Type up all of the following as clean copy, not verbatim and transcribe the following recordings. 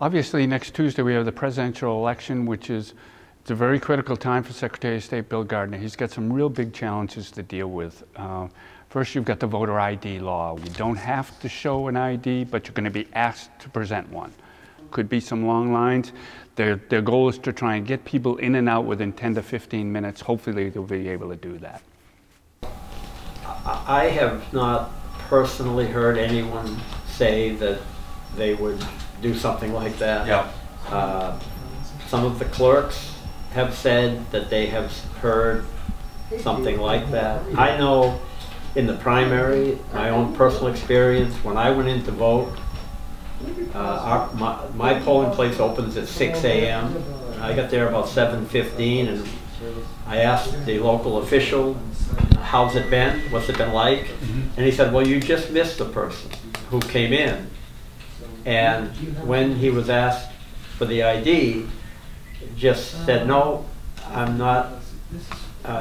Obviously, next Tuesday we have the presidential election, which is it's a very critical time for Secretary of State Bill Gardner. He's got some real big challenges to deal with. First, you've got the voter ID law. You don't have to show an ID, but you're going to be asked to present one. Could be some long lines. Their goal is to try and get people in and out within 10 to 15 minutes. Hopefully, they'll be able to do that. I have not personally heard anyone say that they would do something like that. Yeah. Some of the clerks have said that they have heard something like that. I know in the primary, my own personal experience, when I went in to vote, my polling place opens at 6 a.m. I got there about 7:15, and I asked the local official, how's it been? What's it been like? And he said, well, you just missed the person who came in. And when he was asked for the ID, just said, no, I'm not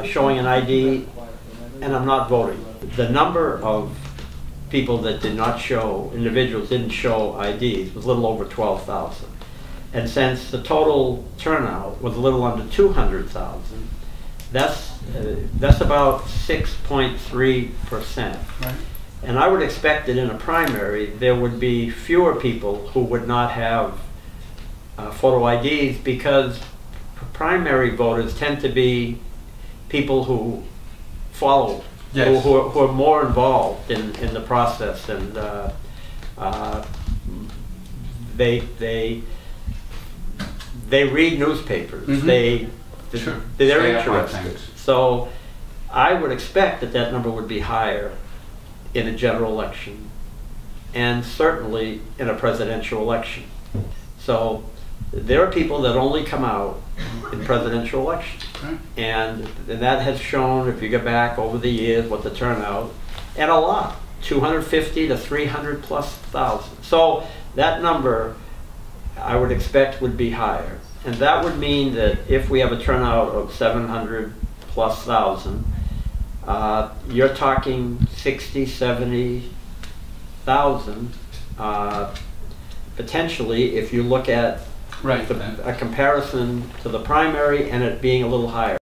showing an ID, and I'm not voting. The number of people that did not show, individuals didn't show IDs, was a little over 12,000. And since the total turnout was a little under 200,000, that's about 6.3%. Right. And I would expect that in a primary, there would be fewer people who would not have photo IDs, because primary voters tend to be people who follow, yes, who are more involved in the process, and they read newspapers. Sure. They're interested. So I would expect that that number would be higher in a general election, and certainly in a presidential election. So there are people that only come out in presidential elections. Okay. And that has shown, if you go back over the years, what the turnout, and a lot, 250 to 300 plus thousand. So that number, I would expect, would be higher. And that would mean that if we have a turnout of 700 plus thousand, you're talking 60, 70,000 potentially, if you look at, right, a comparison to the primary and it being a little higher.